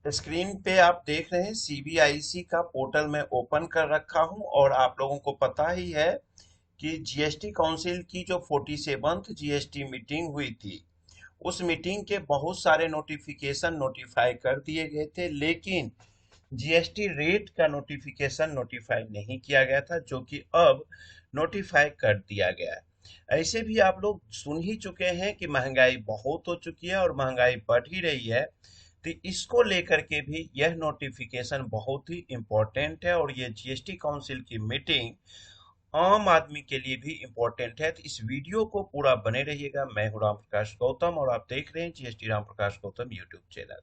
Screen पे आप देख रहे हैं सीबीआईसी का पोर्टल मैं ओपन कर रखा हूं और आप लोगों को पता ही है कि जीएसटी काउंसिल की जो 47th जीएसटी मीटिंग हुई थी उस मीटिंग के बहुत सारे नोटिफिकेशन नोटिफाई कर दिए गए थे, लेकिन जीएसटी रेट का नोटिफिकेशन नोटिफाई नहीं किया गया था, जो कि अब नोटिफाई कर दिया गया है। ऐसे भी आप लोग सुन ही चुके हैं कि महंगाई बहुत हो चुकी है और महंगाई बढ़ ही रही है। तो इसको लेकर के भी यह नोटिफिकेशन बहुत ही इम्पोर्टेंट है और ये जीएसटी काउंसिल की मीटिंग आम आदमी के लिए भी इम्पोर्टेंट है। तो इस वीडियो को पूरा बने रहिएगा। मैं हूं राम प्रकाश गौतम और आप देख रहे हैं GST Ram Prakash Gautam YouTube channel.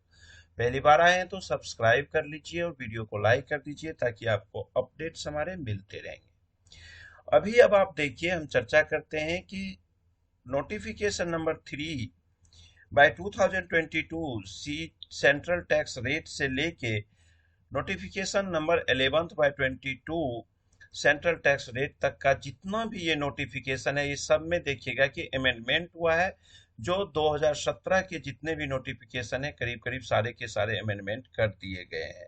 पहली बार आए हैं तो सब्सक्राइब कर लीजिए और वीडियो को लाइक कर दीजिए ताकि आपको अपडेट्स हमारे मिलते रहेंगे। अब आप देखिए, हम चर्चा करते हैं कि notification number 3 by 2022 C central tax rate से लेके notification number 11 by 22 central tax rate तक का जितना भी ये नोटिफिकेशन है, ये सब में देखिएगा कि अमेंडमेंट हुआ है। जो 2017 के जितने भी नोटिफिकेशन है, करीब करीब सारे के सारे अमेंडमेंट कर दिए गए हैं।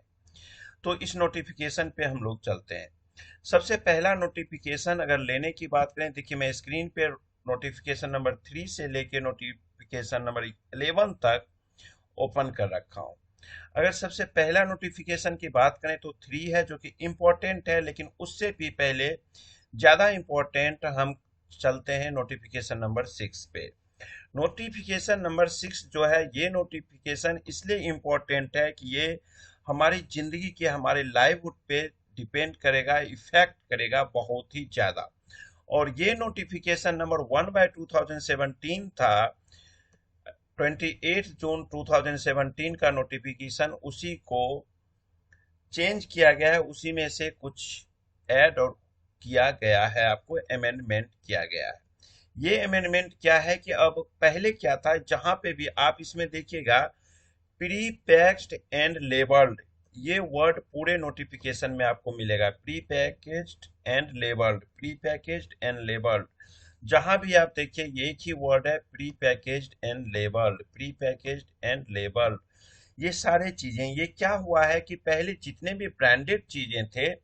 तो इस नोटिफिकेशन पे हम लोग चलते हैं। सबसे पहला नोटिफिकेशन अगर लेने की बात करें, देखिए मैं स्क्रीन पे नोटिफिकेशन नंबर 3 से लेके नोटिफिकेशन नंबर 11 तक ओपन कर रखा हूं। अगर सबसे पहला नोटिफिकेशन की बात करें तो 3 है, जो कि इम्पोर्टेंट है, लेकिन उससे भी पहले ज्यादा इम्पोर्टेंट हम चलते हैं नोटिफिकेशन नंबर 6 पे। नोटिफिकेशन नंबर 6 जो है, ये नोटिफिकेशन इसलिए इम्पोर्टेंट है कि ये हमारी जिंदगी के, हमारे लाइवहुड पे डिपेंड करेगा, इफेक्ट करेगा बहुत ही ज्यादा। और ये नोटिफिकेशन नंबर 1/2017 था। 28 जून 2017 का नोटिफिकेशन, उसी को चेंज किया गया है, उसी में से कुछ ऐड और किया गया है, आपको अमेंडमेंट किया गया है। ये अमेंडमेंट क्या है कि अब पहले क्या था, जहां पे भी आप इसमें देखिएगा प्री पैक्ड एंड लेबल्ड, ये वर्ड पूरे नोटिफिकेशन में आपको मिलेगा। Pre packaged and labelled, pre packaged and labelled, जहां भी आप देखिए ये एक ही वर्ड है, pre packaged and labelled, pre packaged and labelled. ये सारे चीजें, ये क्या हुआ है कि पहले जितने भी ब्रांडेड चीजें थे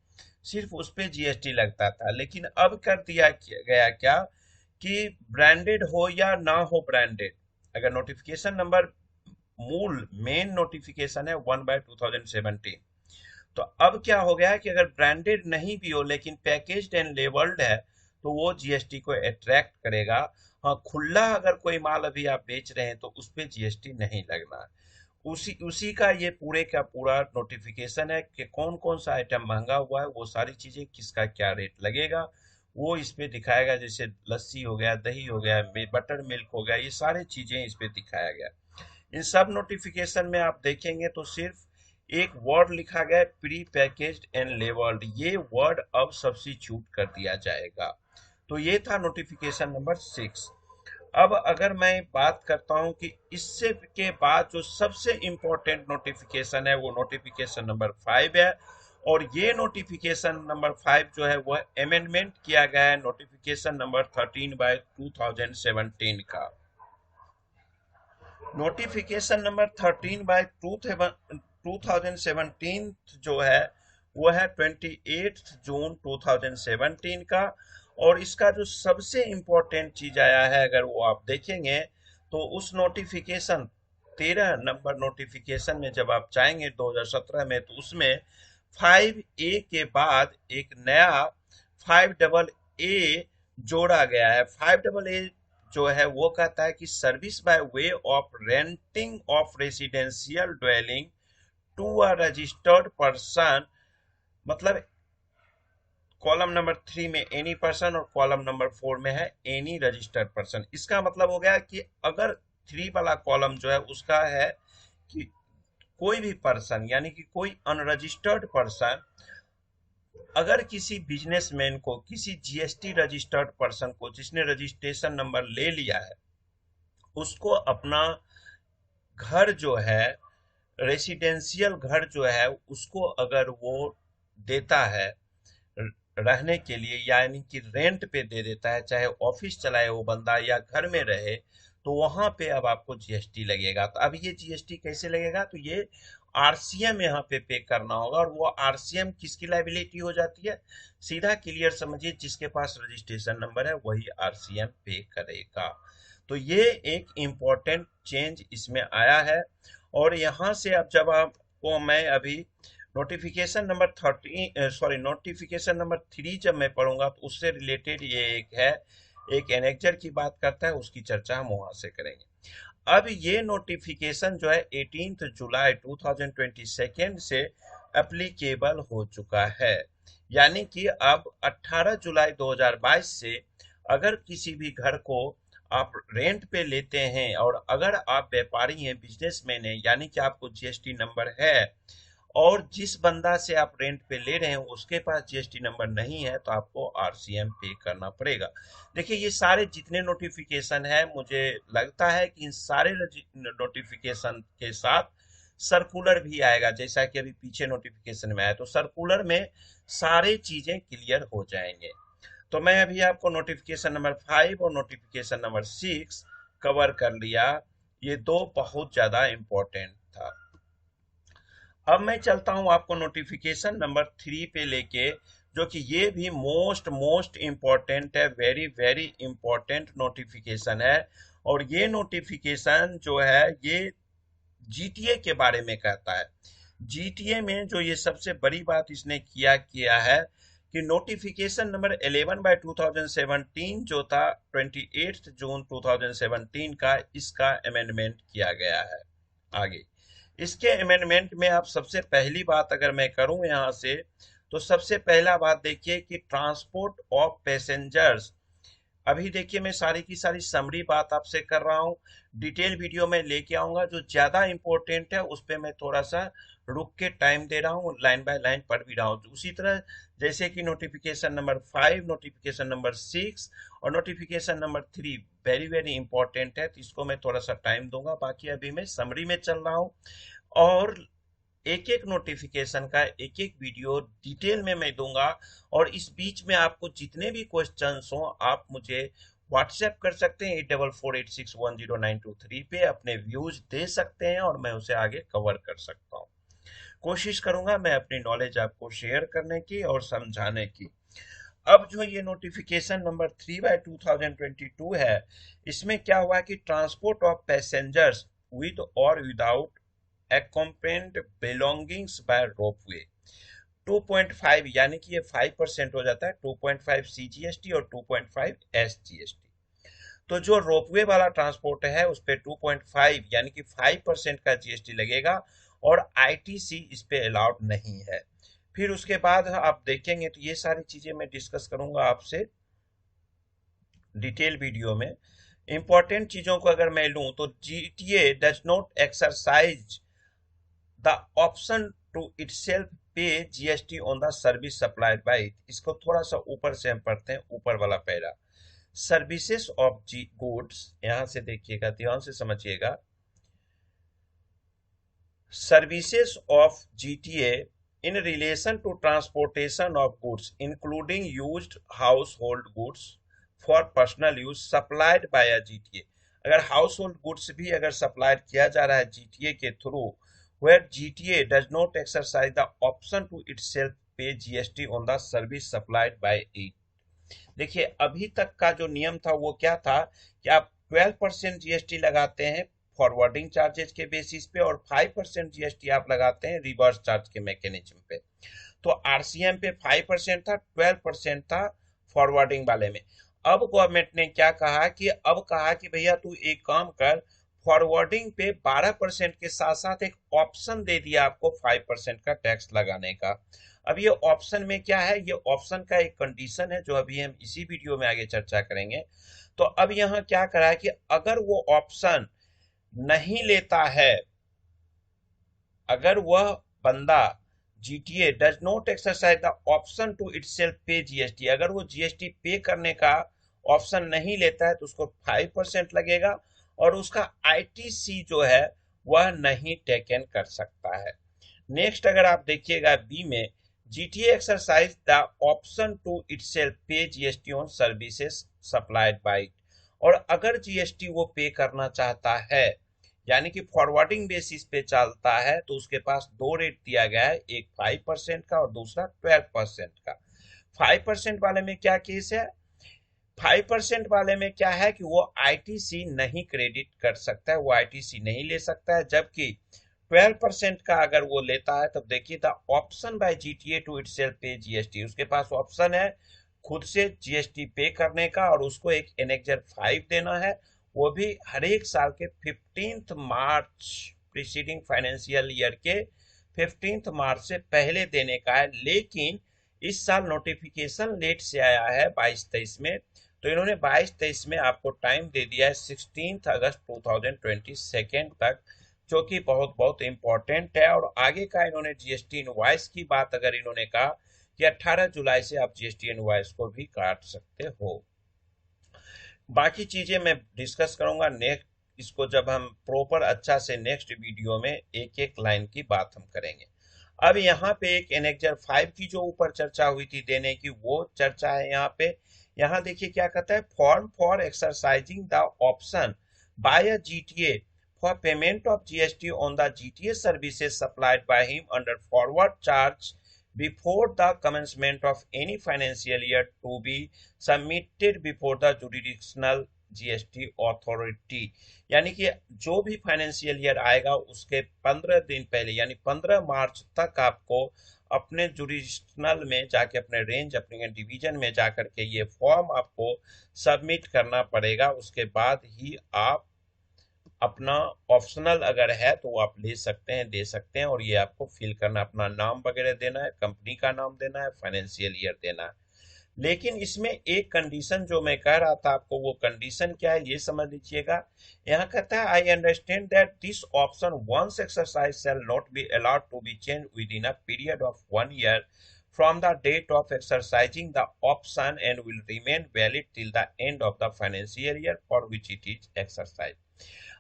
सिर्फ उस पे जीएसटी लगता था, लेकिन अब कर दिया गया क्या कि ब्रांडेड हो या ना हो ब्रांडेड, अगर नोटिफिकेशन नंबर मूल मेन नोटिफिकेशन है 1/2017, तो अब क्या हो गया है कि अगर ब्रांडेड नहीं भी हो लेकिन पैकेज्ड एंड लेबल्ड है तो वो जीएसटी को अट्रैक्ट करेगा। हाँ, खुला अगर कोई माल अभी आप बेच रहे हैं तो उस पे जीएसटी नहीं लगना है। उसी उसी का ये पूरे का पूरा नोटिफिकेशन है कि कौन कौन सा आइटम महंगा हुआ है, वो सारी चीजें किसका क्या रेट लगेगा वो इस पे दिखाएगा। जैसे लस्सी हो गया, दही हो गया, बटर मिल्क हो गया, ये सारी चीजें इस पे दिखाया गया। इन सब नोटिफिकेशन में आप देखेंगे तो सिर्फ एक वर्ड लिखा गया है, प्री पैकेज्ड एंड लेबल्ड, ये वर्ड अब सब्स्टिट्यूट कर दिया जाएगा। तो ये था नोटिफिकेशन नंबर 6। अब अगर मैं बात करता हूं कि इससे के बाद जो सबसे इंपॉर्टेंट नोटिफिकेशन है वो नोटिफिकेशन नंबर 5 है। और ये नोटिफिकेशन नंबर 5 जो है वह अमेंडमेंट किया गया है नोटिफिकेशन नंबर 13/2017 का। नोटिफिकेशन नंबर 13/2017 जो है वो है 28 जून 2017 का। और इसका जो सबसे इम्पोर्टेंट चीज आया है, अगर वो आप देखेंगे तो उस नोटिफिकेशन 13 नंबर नोटिफिकेशन में जब आप जाएंगे 2017 में, तो उसमें 5A के बाद एक नया 5AA जोड़ा गया है। 5AA जो है वो कहता है कि service by way of renting of residential dwelling to a registered person, मतलब कॉलम नंबर 3 में एनी पर्सन और कॉलम नंबर 4 में है एनी रजिस्टर्ड पर्सन। इसका मतलब हो गया कि अगर 3 वाला कॉलम जो है उसका है कि कोई भी पर्सन, यानी कि कोई अनरजिस्टर्ड पर्सन अगर किसी बिजनेसमैन को, किसी जीएसटी रजिस्टर्ड पर्सन को जिसने रजिस्ट्रेशन नंबर ले लिया है, उसको अपना घर जो है, रेसिडेंशियल घर जो है, उसको अगर वो देता है रहने के लिए, यानी कि रेंट पे दे देता है, चाहे ऑफिस चलाए वो बंदा या घर में रहे, तो वहां पे अब आपको जीएसटी लगेगा। तो अब ये जीएसटी कैसे लगेगा, तो ये आरसीएम यहाँ पे करना होगा, और वो आरसीएम किसकी लाइबिलिटी हो जाती है, सीधा क्लियर समझिए, जिसके पास रजिस्ट्रेशन नंबर है वही आरसीएम पे करेगा। तो ये एक इम्पोर्टेंट चेंज इसमें आया है। और यहाँ से अब जब आपको मैं अभी नोटिफिकेशन नंबर 3 जब मैं पढ़ूंगा तो उससे रिलेटेड ये एक है, एक एनेक्जर की बात करता है, उसकी चर्चा हम वहां से करेंगे। अब ये नोटिफिकेशन जो है 18 जुलाई 2022 से एप्लीकेबल हो चुका है। यानी कि अब 18 जुलाई 2022 से अगर किसी भी घर को आप रेंट पे लेते हैं, और अगर आप व्यापारी हैं, बिजनेसमैन हैं, यानी कि आपको जीएसटी नंबर है, और जिस बंदा से आप रेंट पे ले रहे हैं उसके पास जीएसटी नंबर नहीं है, तो आपको आरसीएम पे करना पड़ेगा। देखिए ये सारे जितने नोटिफिकेशन है, मुझे लगता है कि इन सारे नोटिफिकेशन के साथ सर्कुलर भी आएगा, जैसा कि अभी पीछे नोटिफिकेशन में आया, तो सर्कुलर में सारे चीजें क्लियर हो जाएंगे। तो मैं अभी आपको नोटिफिकेशन नंबर 5 और नोटिफिकेशन नंबर 6 कवर कर लिया। ये दो बहुत ज्यादा इंपॉर्टेंट था। अब मैं चलता हूं आपको नोटिफिकेशन नंबर 3 पे लेके, जो कि ये भी मोस्ट मोस्ट इम्पॉर्टेंट है, वेरी वेरी इंपॉर्टेंट नोटिफिकेशन है। और ये नोटिफिकेशन जो है ये जीटीए के बारे में कहता है। जीटीए में जो ये सबसे बड़ी बात इसने किया किया है कि नोटिफिकेशन नंबर 11/2017 जो था 28 जून 2017 का, इसका अमेंडमेंट किया गया है। आगे इसके अमेंडमेंट में आप सबसे पहली बात अगर मैं करूं यहां से, तो सबसे पहला बात देखिए कि ट्रांसपोर्ट ऑफ पैसेंजर्स। अभी देखिए मैं सारी की सारी समरी बात आपसे कर रहा हूँ, डिटेल वीडियो में लेके आऊंगा, जो ज्यादा इंपॉर्टेंट है उस पे मैं थोड़ा सा रुक के टाइम दे रहा हूँ, लाइन बाय लाइन पढ़ भी रहा हूँ। उसी तरह जैसे कि नोटिफिकेशन नंबर 5, नोटिफिकेशन नंबर 6 और notification number 3 very very important है, तो इसको मैं थोड़ा सा टाइम दूंगा। बाकी अभी मैं समरी में चल रहा हूँ, और एक एक नोटिफिकेशन का एक एक वीडियो डिटेल में मैं दूंगा। और इस बीच में आपको जितने भी क्वेश्चंस हो आप मुझे व्हाट्सएप कर सकते हैं 8446109223 पे, अपने व्यूज दे सकते हैं, और मैं उसे आगे कवर कर सकता हूँ। कोशिश करूंगा मैं अपनी नॉलेज आपको शेयर करने की और समझाने की। अब जो ये नोटिफिकेशन नंबर 3/2022 है, इसमें क्या हुआ कि ट्रांसपोर्ट ऑफ पैसेंजर्स विद और without accompanied belongings by ropeway 2.5, यानी कि ये 5% हो जाता है, 2.5 सीजीएसटी और 2.5 एसजीएसटी। तो जो रोपवे वाला ट्रांसपोर्ट है उस पे 2.5 यानी कि 5% का जीएसटी लगेगा, और आईटीसी इस पे अलाउड नहीं है। फिर उसके बाद आप देखेंगे तो ये सारी चीजें मैं डिस्कस करूंगा आपसे डिटेल वीडियो में। इंपॉर्टेंट चीजों को अगर मैं लूं तो GTA does not exercise the option to itself पे GST on the service supplied by it. इसको थोड़ा सा ऊपर से हम पढ़ते हैं, ऊपर वाला para, services of G goods, यहां से देखिएगा, ध्यान से समझिएगा, services of GTA in relation to transportation of goods including used household goods for personal use supplied by a GTA. अगर हाउस होल्ड गुड्स भी अगर सप्लाइड किया जा रहा है जीटीए के through, where GTA does not exercise the option to itself pay GST on the service supplied by it। देखिए अभी तक का जो नियम था वो क्या था कि आप 12% जीएसटी लगाते हैं फॉरवर्डिंग चार्जेस के बेसिस पे, और 5% जीएसटी आप लगाते हैं रिवर्स चार्ज के मैकेनिज्म पे। तो आरसीएम पे 5% था, 12% था फॉरवर्डिंग वाले में। अब गवर्नमेंट ने क्या कहा कि अब कहा कि भैया तू एक काम कर, फॉरवर्डिंग पे 12% के साथ साथ एक ऑप्शन दे दिया आपको 5% का टैक्स लगाने का। अब ये ऑप्शन में क्या है, ये ऑप्शन का एक कंडीशन है जो अभी हम इसी वीडियो में आगे चर्चा करेंगे। तो अब यहाँ क्या करा है कि अगर वो ऑप्शन नहीं लेता है, अगर वह बंदा GTA does not exercise the option to itself पे जीएसटी, अगर वो जीएसटी पे करने का ऑप्शन नहीं लेता है तो उसको 5% लगेगा, और उसका आईटीसी जो है वह नहीं टेकन कर सकता है। नेक्स्ट अगर आप देखिएगा बी में, GTA exercise the option to itself पे GST on services supplied by it, और अगर जीएसटी वो पे करना चाहता है, यानी कि फॉरवर्डिंग बेसिस पे चलता है, तो उसके पास दो रेट दिया गया है, एक 5% का और दूसरा 12% का। 5% वाले में क्या केस है? 5% वाले में क्या है कि वो आईटीसी नहीं क्रेडिट कर सकता है, वो आईटीसी नहीं ले सकता है। जबकि 12% का अगर वो लेता है, तब देखिए the option by GTA to itself पे जीएसटी, उसके पास ऑप्शन है खुद से जीएसटी पे करने का, और उसको एक एनेक्जर 5 देना है, वो भी हर एक साल के 15 मार्च प्रीसीडिंग फाइनेंशियल ईयर के 15 मार्च से पहले देने का है। लेकिन इस साल नोटिफिकेशन लेट से आया है 22-23 में, तो इन्होंने 22-23 में आपको टाइम दे दिया है 16 अगस्त 2022 तक, जो कि बहुत बहुत इंपॉर्टेंट है। और आगे का इन्होंने जीएसटी इनवॉइस की बात अगर इन्होंने कहा कि 18 जुलाई से आप जीएसटी इनवॉइस को भी काट सकते हो। बाकी चीजें मैं डिस्कस करूंगा नेक्स्ट, इसको जब हम प्रॉपर अच्छा से नेक्स्ट वीडियो में एक एक लाइन की बात हम करेंगे। अब यहाँ पे एक एनेक्जर 5 की जो ऊपर चर्चा हुई थी देने की, वो चर्चा है यहाँ पे। यहाँ देखिए क्या कहता है, form for exercising the option by a GTA for payment of GST on the GTA services supplied by him under forward charge before the commencement of any financial year to be submitted before the jurisdictional GST authority. यानी कि जो भी financial year आएगा उसके 15 दिन पहले, यानी 15 मार्च तक आपको अपने जुरिस्डिक्शनल में जाके, अपने रेंज, अपने डिवीजन में जाकर के ये फॉर्म आपको सबमिट करना पड़ेगा। उसके बाद ही आप अपना ऑप्शनल अगर है तो वो आप ले सकते हैं, दे सकते हैं। और ये आपको फिल करना, अपना नाम वगैरह देना है, कंपनी का नाम देना है, फाइनेंशियल ईयर देना है। लेकिन इसमें एक कंडीशन जो मैं कह रहा था आपको, वो कंडीशन क्या है ये समझ लीजिएगा। यहाँ कहता है, I understand that this option once exercise shall not be allowed to be change within a period of 1 year from the date of exercising the option and will remain valid till the end of the financial year for which it is exercised।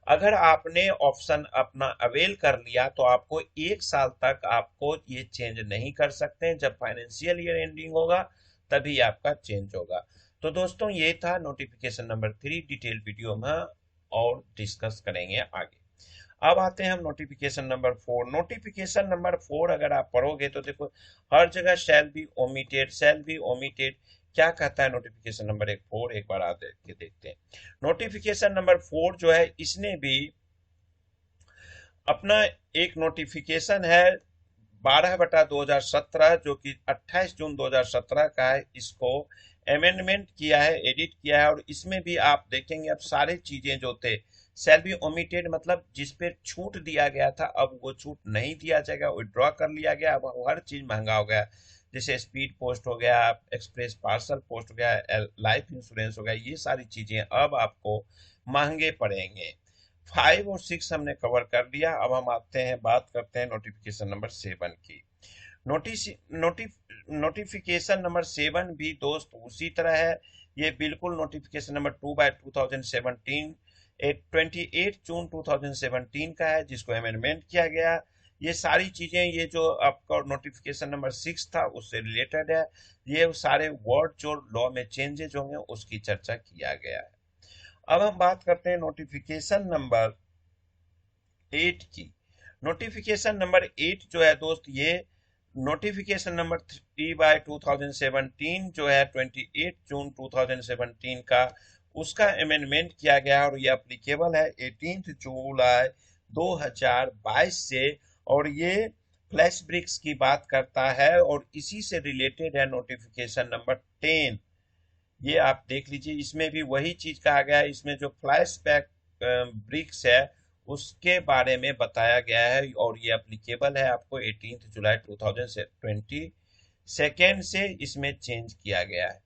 अगर आपने option अपना avail कर लिया तो आपको 1 साल तक आपको ये चेंज नहीं कर सकते हैं। जब फाइनेंशियल ईयर एंडिंग होगा तभी आपका चेंज होगा। तो दोस्तों ये था नोटिफिकेशन नंबर 3, डिटेल वीडियो में और डिस्कस करेंगे आगे। अब आते हैं हम नोटिफिकेशन नंबर 4। नोटिफिकेशन नंबर 4 अगर आप पढ़ोगे तो देखो हर जगह shall be omitted, shall be omitted. क्या कहता है नोटिफिकेशन नंबर 4, एक बार आते के देखते हैं। नोटिफिकेशन नंबर 4 जो है, इसने भी अपना एक नोटिफिकेशन है 12/2017, जो कि 28 जून 2017 का है। इसको अमेंडमेंट किया है, एडिट किया है। और इसमें भी आप देखेंगे अब सारी चीजें जो थे शैल बी ओमिटेड, मतलब जिस पे छूट दिया गया था अब वो छूट नहीं दिया जाएगा, विड्रॉ कर लिया गया। अब हर चीज महंगा हो गया, जैसे स्पीड पोस्ट हो गया, एक्सप्रेस पार्सल पोस्ट हो गया, लाइफ इंश्योरेंस हो गया, ये सारी चीजें अब आपको महंगे पड़ेंगे। 5 और 6 हमने कवर कर लिया। अब हम आते हैं, बात करते हैं नोटिफिकेशन नंबर 7 की। नोटिस नोटिफिकेशन नंबर 7 भी दोस्त उसी तरह है। ये बिल्कुल नोटिफिकेशन नंबर 2/2017 28 जून 2017 का है, जिसको अमेंडमेंट किया गया। ये सारी चीजें, ये जो आपका नोटिफिकेशन नंबर 6 था उससे रिलेटेड है। ये सारे वर्ड जो लॉ में चेंजेज होंगे उसकी चर्चा किया गया है। अब हम बात करते हैं नोटिफिकेशन नंबर 8 की। नोटिफिकेशन नंबर 8 जो है दोस्त, ये नोटिफिकेशन नंबर 3/2017 जो है 28 जून 2017 का, उसका अमेंडमेंट किया गया और ये अप्लीकेबल है 18 जुलाई 2022 से। और ये फ्लैश ब्रिक्स की बात करता है और इसी से रिलेटेड है नोटिफिकेशन नंबर 10। ये आप देख लीजिए, इसमें भी वही चीज कहा गया है। इसमें जो फ्लैश बैक ब्रिक्स है उसके बारे में बताया गया है और ये अप्लीकेबल है आपको 18 जुलाई 2022 से इसमें चेंज किया गया है।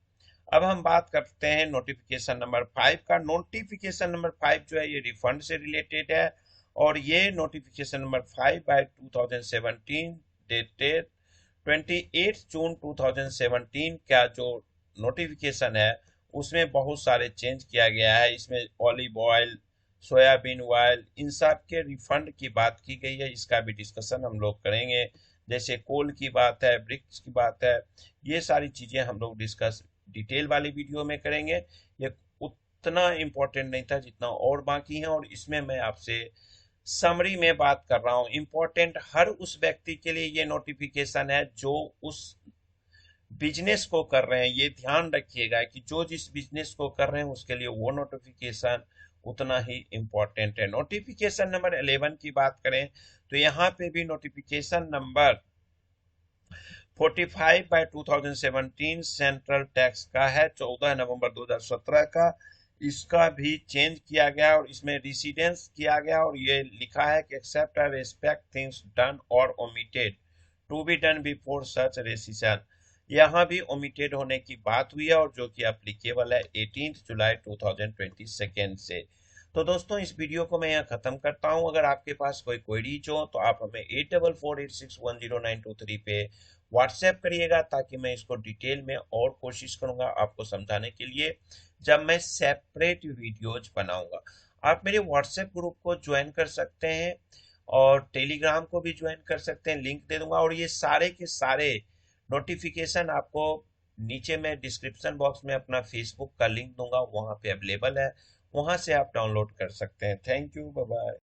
अब हम बात करते हैं नोटिफिकेशन नंबर 5 का। नोटिफिकेशन नंबर 5 जो है ये रिफंड से रिलेटेड है और ये नोटिफिकेशन नंबर 5/2017 डेटेड 28 जून 2017 का जो नोटिफिकेशन है उसमें बहुत सारे चेंज किया गया है। इसमें ऑलिव ऑयल, सोयाबीन ऑयल, इन सब के रिफंड की बात की गई है। इसका भी डिस्कशन हम लोग करेंगे। जैसे कोल की बात है, ब्रिक्स की बात है, ये सारी चीजें हम लोग डिस्कस डिटेल वाली वीडियो में करेंगे। ये उतना इम्पोर्टेंट नहीं था जितना और बाकी है, और इसमें मैं आपसे समरी में बात कर रहा हूँ। इम्पोर्टेंट हर उस व्यक्ति के लिए ये नोटिफिकेशन है जो उस बिजनेस को कर रहे हैं। ये ध्यान रखिएगा कि जो जिस बिजनेस को कर रहे हैं उसके लिए वो नोटिफिकेशन उतना ही इम्पोर्टेंट है। नोटिफिकेशन नंबर 11 की बात करें तो यहाँ पे भी नोटिफिकेशन नंबर 45/2017 सेंट्रल टैक्स का है, 14 नवंबर 2017 का। इसका भी चेंज किया गया और इसमें रेसिडेंस किया गया, और ये लिखा है कि एक्सेप्ट और रेस्पेक्ट थिंग्स डन और omitted to be done before such rescission. यहाँ भी ओमिटेड होने की बात हुई है, और जो कि एप्लीकेबल है 18 जुलाई 2022 से। तो दोस्तों, इस वीडियो को मैं यहाँ खत्म करता हूँ। अगर आपके पास कोई क्वेरीज हो तो आप हमें 8448610923 पे व्हाट्सएप करिएगा, ताकि मैं इसको डिटेल में और कोशिश करूंगा आपको समझाने के लिए जब मैं सेपरेट वीडियोज बनाऊंगा। आप मेरे व्हाट्सएप ग्रुप को ज्वाइन कर सकते हैं और टेलीग्राम को भी ज्वाइन कर सकते हैं, लिंक दे दूंगा। और ये सारे के सारे नोटिफिकेशन आपको नीचे में डिस्क्रिप्शन बॉक्स में अपना फेसबुक का लिंक दूंगा, वहां पे अवेलेबल है, वहां से आप डाउनलोड कर सकते हैं। Thank you, bye bye.